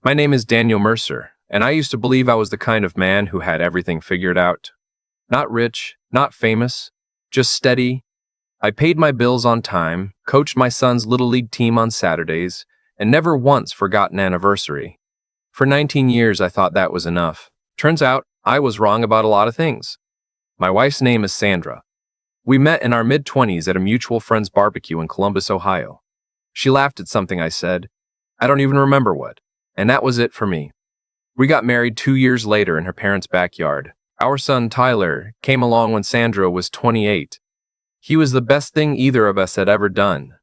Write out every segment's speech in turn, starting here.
My name is Daniel Mercer, and I used to believe I was the kind of man who had everything figured out. Not rich, not famous, just steady. I paid my bills on time, coached my son's Little League team on Saturdays, and never once forgot an anniversary. For 19 years, I thought that was enough. Turns out, I was wrong about a lot of things. My wife's name is Sandra. We met in our mid-20s at a mutual friend's barbecue in Columbus, Ohio. She laughed at something I said. I don't even remember what. And that was it for me. We got married 2 years later in her parents' backyard. Our son, Tyler, came along when Sandra was 28. He was the best thing either of us had ever done.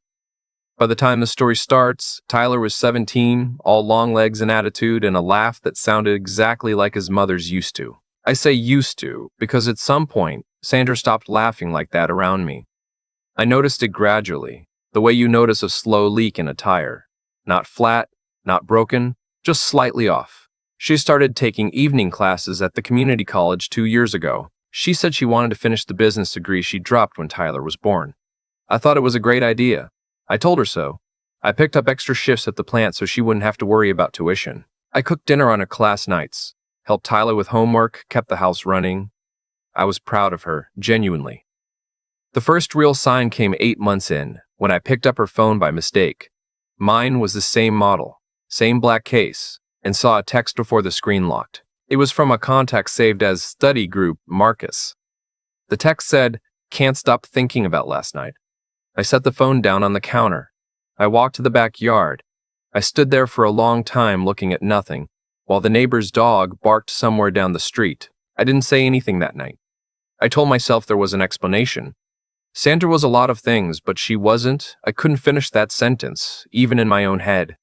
By the time the story starts, Tyler was 17, all long legs and attitude, and a laugh that sounded exactly like his mother's used to. I say used to, because at some point, Sandra stopped laughing like that around me. I noticed it gradually, the way you notice a slow leak in a tire. Not flat, not broken, just slightly off. She started taking evening classes at the community college 2 years ago. She said she wanted to finish the business degree she dropped when Tyler was born. I thought it was a great idea. I told her so. I picked up extra shifts at the plant so she wouldn't have to worry about tuition. I cooked dinner on her class nights, helped Tyler with homework, kept the house running. I was proud of her, genuinely. The first real sign came 8 months in, when I picked up her phone by mistake. Mine was the same model, same black case, and saw a text before the screen locked. It was from a contact saved as Study Group Marcus. The text said, "Can't stop thinking about last night." I set the phone down on the counter. I walked to the backyard. I stood there for a long time looking at nothing, while the neighbor's dog barked somewhere down the street. I didn't say anything that night. I told myself there was an explanation. Sandra was a lot of things, but she wasn't. I couldn't finish that sentence, even in my own head.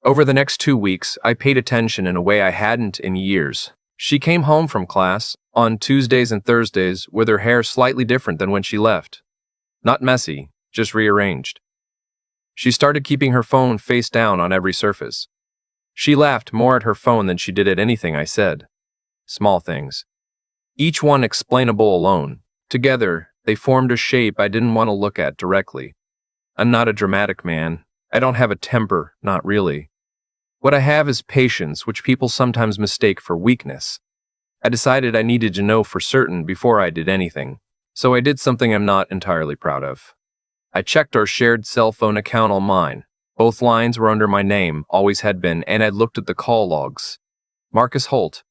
Over the next 2 weeks, I paid attention in a way I hadn't in years. She came home from class on Tuesdays and Thursdays with her hair slightly different than when she left. Not messy, just rearranged. She started keeping her phone face down on every surface. She laughed more at her phone than she did at anything I said. Small things. Each one explainable alone. Together, they formed a shape I didn't want to look at directly. I'm not a dramatic man. I don't have a temper, not really. What I have is patience, which people sometimes mistake for weakness. I decided I needed to know for certain before I did anything, so I did something I'm not entirely proud of. I checked our shared cell phone account on mine. Both lines were under my name, always had been, and I'd looked at the call logs. Marcus Holt.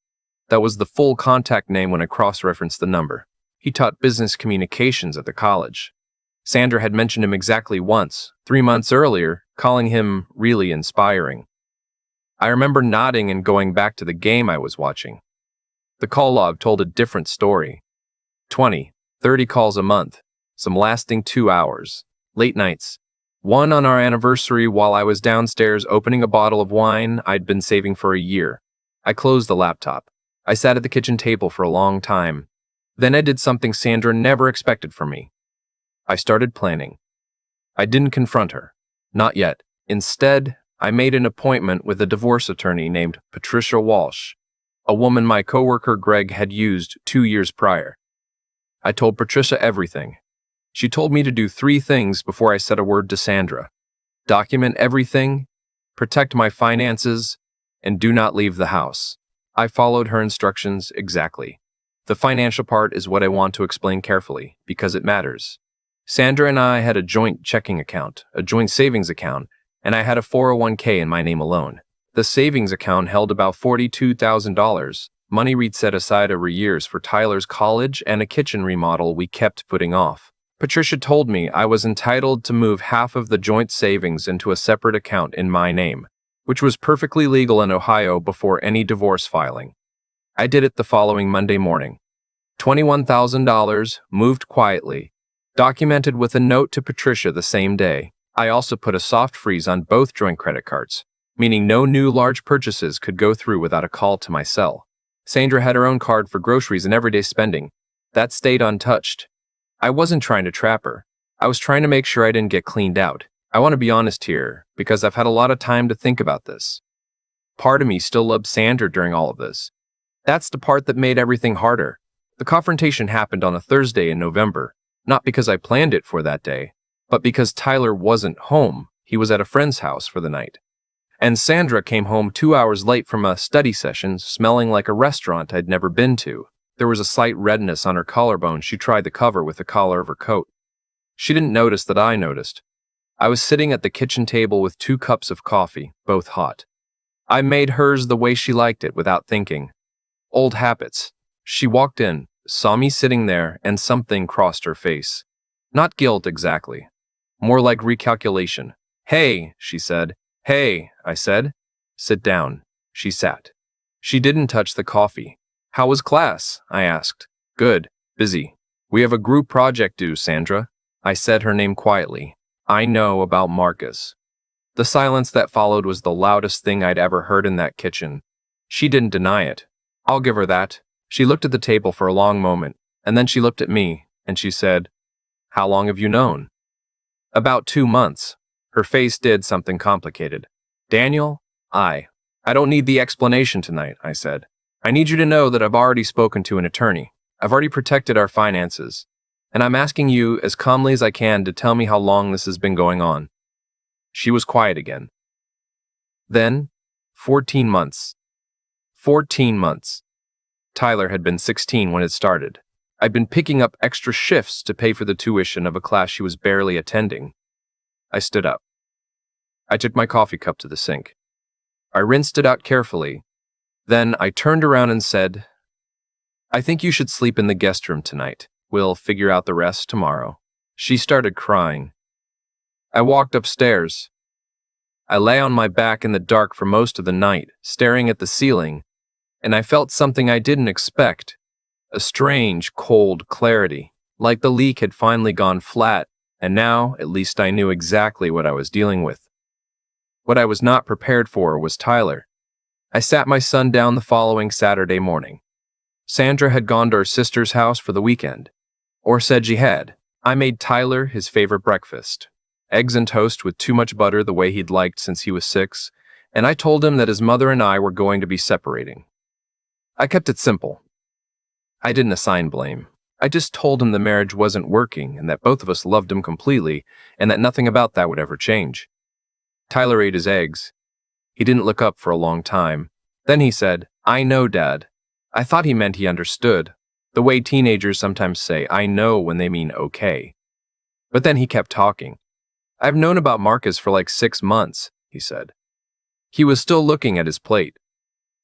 That was the full contact name when I cross-referenced the number. He taught business communications at the college. Sandra had mentioned him exactly once, 3 months earlier, calling him really inspiring. I remember nodding and going back to the game I was watching. The call log told a different story. 20, 30 calls a month, some lasting 2 hours, late nights. One on our anniversary while I was downstairs opening a bottle of wine I'd been saving for a year. I closed the laptop. I sat at the kitchen table for a long time. Then I did something Sandra never expected from me. I started planning. I didn't confront her. Not yet. Instead, I made an appointment with a divorce attorney named Patricia Walsh, a woman my coworker Greg had used 2 years prior. I told Patricia everything. She told me to do 3 things before I said a word to Sandra. Document everything, protect my finances, and do not leave the house. I followed her instructions exactly. The financial part is what I want to explain carefully, because it matters. Sandra and I had a joint checking account, a joint savings account, and I had a 401k in my name alone. The savings account held about $42,000, money we'd set aside over years for Tyler's college and a kitchen remodel we kept putting off. Patricia told me I was entitled to move half of the joint savings into a separate account in my name, which was perfectly legal in Ohio before any divorce filing. I did it the following Monday morning. $21,000, moved quietly, documented with a note to Patricia the same day. I also put a soft freeze on both joint credit cards, meaning no new large purchases could go through without a call to my cell. Sandra had her own card for groceries and everyday spending. That stayed untouched. I wasn't trying to trap her. I was trying to make sure I didn't get cleaned out. I want to be honest here, because I've had a lot of time to think about this. Part of me still loved Sandra during all of this. That's the part that made everything harder. The confrontation happened on a Thursday in November, not because I planned it for that day, but because Tyler wasn't home. He was at a friend's house for the night. And Sandra came home 2 hours late from a study session, smelling like a restaurant I'd never been to. There was a slight redness on her collarbone. She tried to cover with the collar of her coat. She didn't notice that I noticed. I was sitting at the kitchen table with 2 cups of coffee, both hot. I made hers the way she liked it without thinking. Old habits. She walked in, saw me sitting there, and something crossed her face. Not guilt exactly. More like recalculation. "Hey," she said. "Hey," I said. "Sit down." She sat. She didn't touch the coffee. "How was class?" I asked. "Good. Busy. We have a group project due, Sandra." I said her name quietly. "I know about Marcus." The silence that followed was the loudest thing I'd ever heard in that kitchen. She didn't deny it. I'll give her that. She looked at the table for a long moment, and then she looked at me, and she said, "How long have you known?" "About 2 months." Her face did something complicated. "Daniel, I don't need the explanation tonight," I said. "I need you to know that I've already spoken to an attorney. I've already protected our finances. And I'm asking you, as calmly as I can, to tell me how long this has been going on." She was quiet again. Then, 14 months. 14 months. Tyler had been 16 when it started. I'd been picking up extra shifts to pay for the tuition of a class she was barely attending. I stood up. I took my coffee cup to the sink. I rinsed it out carefully. Then I turned around and said, "I think you should sleep in the guest room tonight. We'll figure out the rest tomorrow." She started crying. I walked upstairs. I lay on my back in the dark for most of the night, staring at the ceiling, and I felt something I didn't expect. A strange, cold clarity, like the leak had finally gone flat, and now, at least I knew exactly what I was dealing with. What I was not prepared for was Tyler. I sat my son down the following Saturday morning. Sandra had gone to her sister's house for the weekend, or said she had. I made Tyler his favorite breakfast, eggs and toast with too much butter the way he'd liked since he was 6, and I told him that his mother and I were going to be separating. I kept it simple. I didn't assign blame. I just told him the marriage wasn't working and that both of us loved him completely and that nothing about that would ever change. Tyler ate his eggs. He didn't look up for a long time. Then he said, "I know, Dad." I thought he meant he understood, the way teenagers sometimes say "I know" when they mean okay. But then he kept talking. "I've known about Marcus for like 6 months," he said. He was still looking at his plate.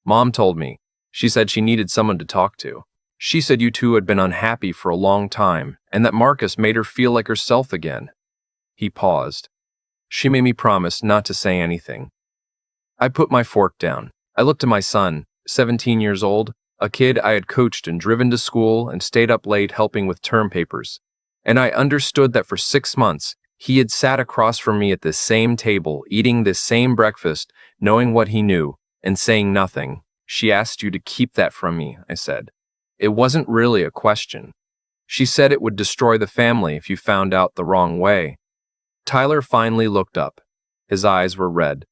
"Mom told me. She said she needed someone to talk to. She said you two had been unhappy for a long time, and that Marcus made her feel like herself again." He paused. "She made me promise not to say anything." I put my fork down. I looked at my son, 17 years old, a kid I had coached and driven to school and stayed up late helping with term papers. And I understood that for 6 months, he had sat across from me at this same table, eating this same breakfast, knowing what he knew, and saying nothing. "She asked you to keep that from me," I said. It wasn't really a question. She said it would destroy the family if you found out the wrong way. Tyler finally looked up. His eyes were red.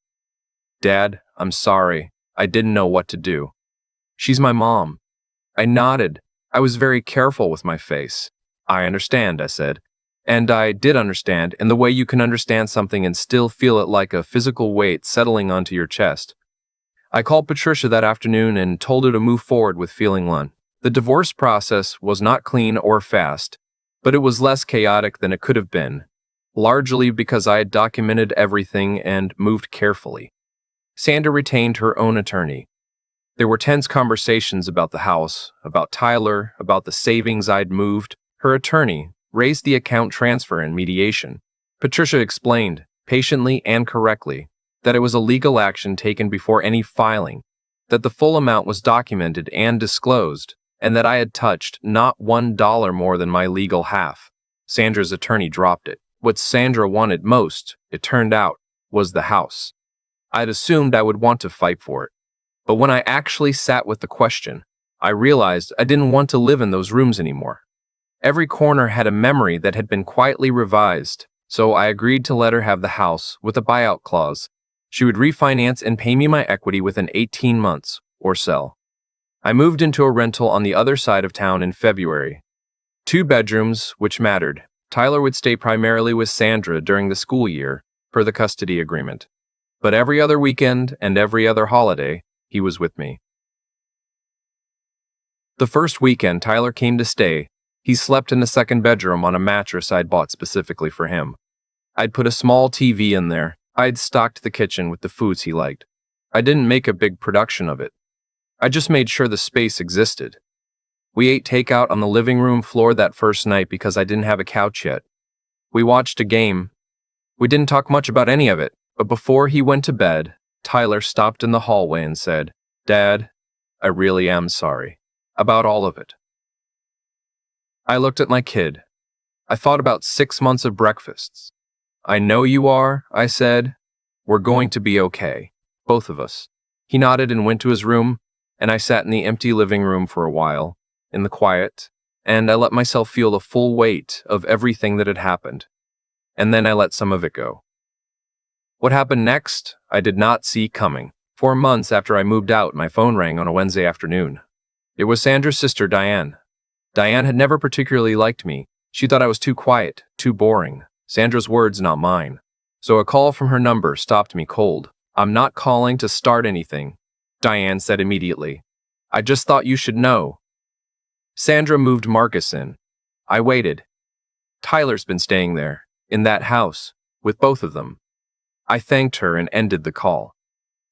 "Dad, I'm sorry. I didn't know what to do." "She's my mom." I nodded. I was very careful with my face. "I understand," I said. And I did understand, in the way you can understand something and still feel it like a physical weight settling onto your chest. I called Patricia that afternoon and told her to move forward with feeling one. The divorce process was not clean or fast, but it was less chaotic than it could have been, largely because I had documented everything and moved carefully. Sandra retained her own attorney. There were tense conversations about the house, about Tyler, about the savings I'd moved. Her attorney raised the account transfer and mediation. Patricia explained, patiently and correctly, that it was a legal action taken before any filing, that the full amount was documented and disclosed, and that I had touched not $1 more than my legal half. Sandra's attorney dropped it. What Sandra wanted most, it turned out, was the house. I'd assumed I would want to fight for it. But when I actually sat with the question, I realized I didn't want to live in those rooms anymore. Every corner had a memory that had been quietly revised, so I agreed to let her have the house with a buyout clause. She would refinance and pay me my equity within 18 months, or sell. I moved into a rental on the other side of town in February. 2 bedrooms, which mattered. Tyler would stay primarily with Sandra during the school year, per the custody agreement. But every other weekend and every other holiday, he was with me. The first weekend Tyler came to stay, he slept in the second bedroom on a mattress I'd bought specifically for him. I'd put a small TV in there. I'd stocked the kitchen with the foods he liked. I didn't make a big production of it. I just made sure the space existed. We ate takeout on the living room floor that first night because I didn't have a couch yet. We watched a game. We didn't talk much about any of it, but before he went to bed, Tyler stopped in the hallway and said, "Dad, I really am sorry about all of it." I looked at my kid. I thought about 6 months of breakfasts. "I know you are," I said. "We're going to be okay, both of us." He nodded and went to his room, and I sat in the empty living room for a while, in the quiet, and I let myself feel the full weight of everything that had happened. And then I let some of it go. What happened next, I did not see coming. 4 months after I moved out, my phone rang on a Wednesday afternoon. It was Sandra's sister, Diane. Diane had never particularly liked me. She thought I was too quiet, too boring. Sandra's words, not mine. So a call from her number stopped me cold. "I'm not calling to start anything," Diane said immediately. "I just thought you should know." Sandra moved Marcus in. I waited. Tyler's been staying there, in that house, with both of them. I thanked her and ended the call.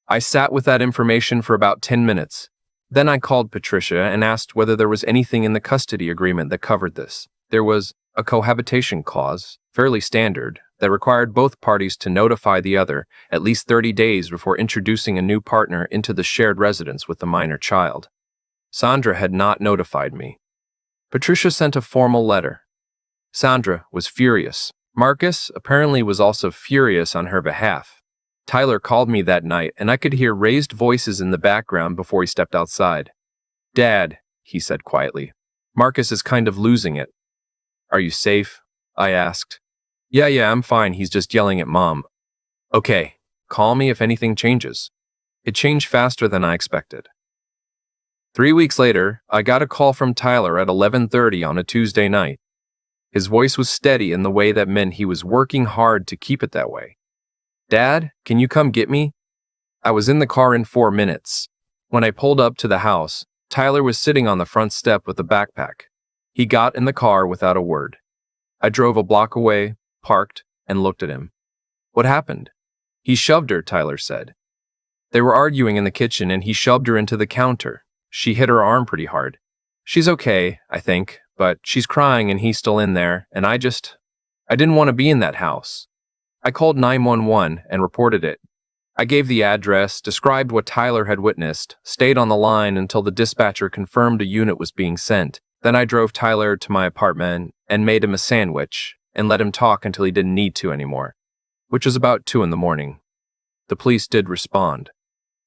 I sat with that information for about 10 minutes. Then I called Patricia and asked whether there was anything in the custody agreement that covered this. There was a cohabitation clause, fairly standard, that required both parties to notify the other at least 30 days before introducing a new partner into the shared residence with the minor child. Sandra had not notified me. Patricia sent a formal letter. Sandra was furious. Marcus apparently was also furious on her behalf. Tyler called me that night, and I could hear raised voices in the background before he stepped outside. "Dad," he said quietly, "Marcus is kind of losing it." "Are you safe?" I asked. Yeah, I'm fine. He's just yelling at Mom." "Okay, call me if anything changes." It changed faster than I expected. 3 weeks later, I got a call from Tyler at 11:30 on a Tuesday night. His voice was steady in the way that meant he was working hard to keep it that way. "Dad, can you come get me?" I was in the car in 4 minutes. When I pulled up to the house, Tyler was sitting on the front step with a backpack. He got in the car without a word. I drove a block away, parked, and looked at him. "What happened?" "He shoved her," Tyler said. They were arguing in the kitchen and he shoved her into the counter. She hit her arm pretty hard. "She's okay, I think, but she's crying and he's still in there, and I didn't want to be in that house." I called 911 and reported it. I gave the address, described what Tyler had witnessed, stayed on the line until the dispatcher confirmed a unit was being sent. Then I drove Tyler to my apartment and made him a sandwich and let him talk until he didn't need to anymore, which was about 2 in the morning. The police did respond.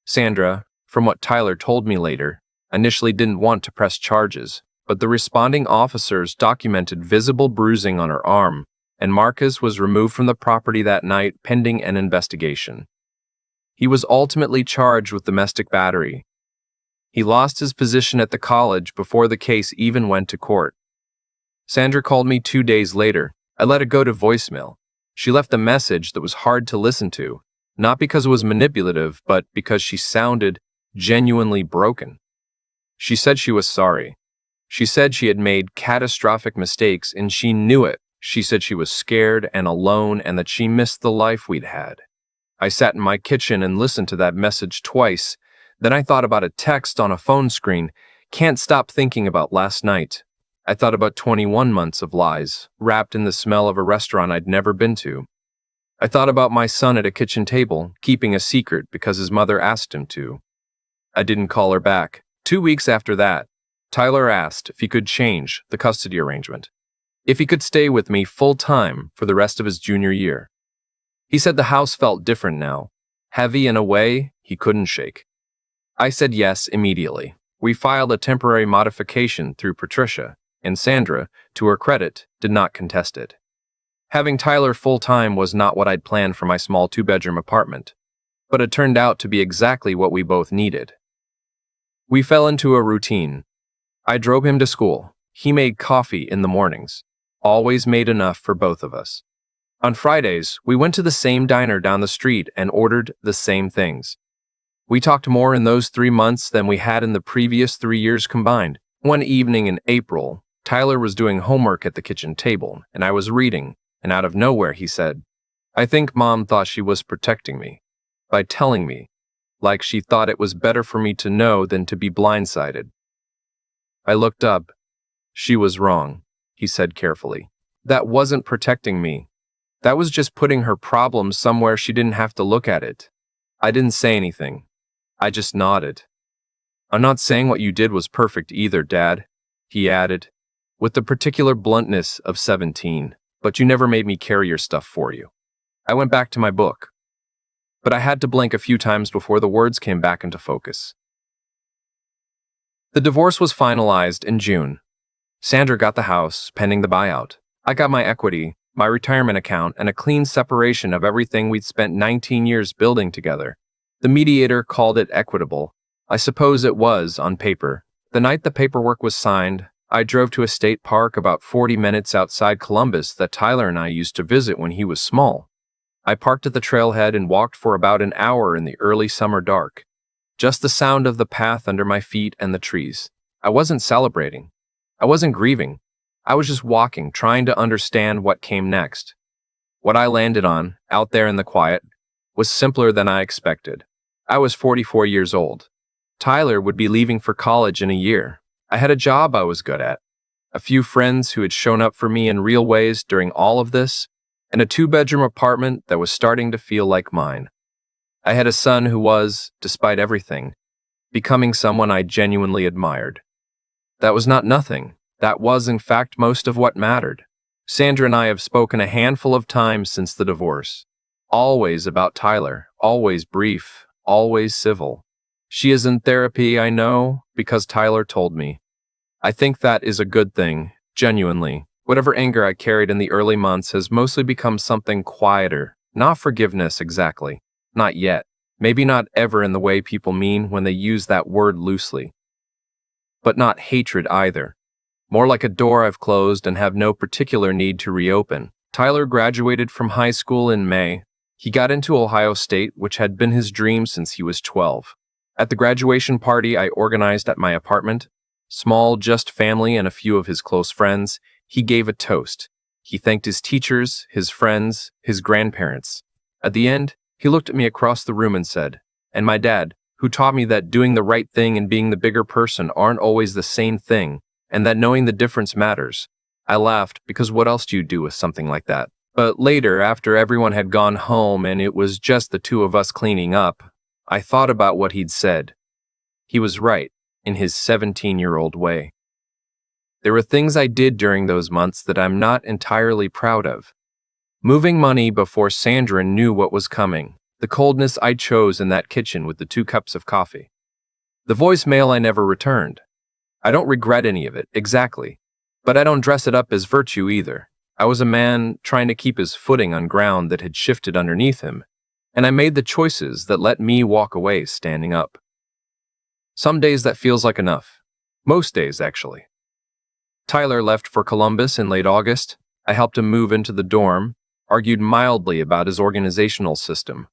Sandra, from what Tyler told me later, initially didn't want to press charges, but the responding officers documented visible bruising on her arm, and Marcus was removed from the property that night pending an investigation. He was ultimately charged with domestic battery. He lost his position at the college before the case even went to court. Sandra called me 2 days later. I let it go to voicemail. She left a message that was hard to listen to, not because it was manipulative, but because she sounded genuinely broken. She said she was sorry. She said she had made catastrophic mistakes and she knew it. She said she was scared and alone and that she missed the life we'd had. I sat in my kitchen and listened to that message twice. Then I thought about a text on a phone screen. Can't stop thinking about last night. I thought about 21 months of lies, wrapped in the smell of a restaurant I'd never been to. I thought about my son at a kitchen table, keeping a secret because his mother asked him to. I didn't call her back. 2 weeks after that, Tyler asked if he could change the custody arrangement, if he could stay with me full-time for the rest of his junior year. He said the house felt different now, heavy in a way he couldn't shake. I said yes immediately. We filed a temporary modification through Patricia, and Sandra, to her credit, did not contest it. Having Tyler full-time was not what I'd planned for my small 2-bedroom apartment, but it turned out to be exactly what we both needed. We fell into a routine. I drove him to school. He made coffee in the mornings, always made enough for both of us. On Fridays, we went to the same diner down the street and ordered the same things. We talked more in those 3 months than we had in the previous 3 years combined. One evening in April, Tyler was doing homework at the kitchen table, and I was reading, and out of nowhere he said, "I think Mom thought she was protecting me by telling me, like she thought it was better for me to know than to be blindsided." I looked up. "She was wrong," he said carefully. "That wasn't protecting me. That was just putting her problems somewhere she didn't have to look at it." I didn't say anything. I just nodded. "I'm not saying what you did was perfect either, Dad," he added, with the particular bluntness of 17, "but you never made me carry your stuff for you." I went back to my book, but I had to blink a few times before the words came back into focus. The divorce was finalized in June. Sandra got the house, pending the buyout. I got my equity, my retirement account, and a clean separation of everything we'd spent 19 years building together. The mediator called it equitable. I suppose it was, on paper. The night the paperwork was signed, I drove to a state park about 40 minutes outside Columbus that Tyler and I used to visit when he was small. I parked at the trailhead and walked for about an hour in the early summer dark. Just the sound of the path under my feet and the trees. I wasn't celebrating. I wasn't grieving. I was just walking, trying to understand what came next. What I landed on, out there in the quiet, was simpler than I expected. I was 44 years old. Tyler would be leaving for college in a year. I had a job I was good at, a few friends who had shown up for me in real ways during all of this, and a 2-bedroom apartment that was starting to feel like mine. I had a son who was, despite everything, becoming someone I genuinely admired. That was not nothing. That was, in fact, most of what mattered. Sandra and I have spoken a handful of times since the divorce. Always about Tyler, always brief, always civil. She is in therapy, I know, because Tyler told me. I think that is a good thing, genuinely. Whatever anger I carried in the early months has mostly become something quieter. Not forgiveness, exactly. Not yet. Maybe not ever in the way people mean when they use that word loosely. But not hatred either. More like a door I've closed and have no particular need to reopen. Tyler graduated from high school in May. He got into Ohio State, which had been his dream since he was 12. At the graduation party I organized at my apartment, small, just family and a few of his close friends, he gave a toast. He thanked his teachers, his friends, his grandparents. At the end, he looked at me across the room and said, "And my dad, who taught me that doing the right thing and being the bigger person aren't always the same thing, and that knowing the difference matters." I laughed, because what else do you do with something like that? But later, after everyone had gone home and it was just the two of us cleaning up, I thought about what he'd said. He was right, in his 17-year-old way. There were things I did during those months that I'm not entirely proud of. Moving money before Sandra knew what was coming. The coldness I chose in that kitchen with the 2 cups of coffee. The voicemail I never returned. I don't regret any of it, exactly. But I don't dress it up as virtue either. I was a man trying to keep his footing on ground that had shifted underneath him, and I made the choices that let me walk away standing up. Some days that feels like enough. Most days, actually. Tyler left for Columbus in late August. I helped him move into the dorm, argued mildly about his organizational system,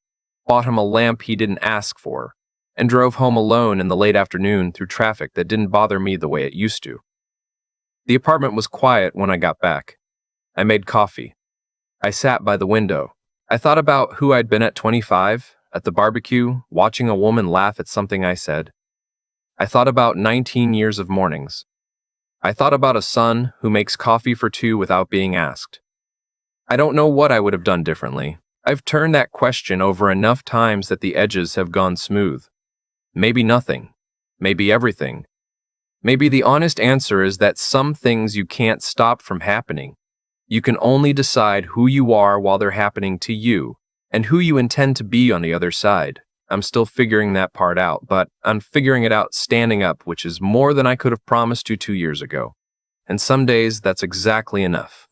bought him a lamp he didn't ask for, and drove home alone in the late afternoon through traffic that didn't bother me the way it used to. The apartment was quiet when I got back. I made coffee. I sat by the window. I thought about who I'd been at 25, at the barbecue, watching a woman laugh at something I said. I thought about 19 years of mornings. I thought about a son who makes coffee for 2 without being asked. I don't know what I would have done differently. I've turned that question over enough times that the edges have gone smooth. Maybe nothing. Maybe everything. Maybe the honest answer is that some things you can't stop from happening. You can only decide who you are while they're happening to you, and who you intend to be on the other side. I'm still figuring that part out, but I'm figuring it out standing up, which is more than I could have promised you 2 years ago. And some days, that's exactly enough.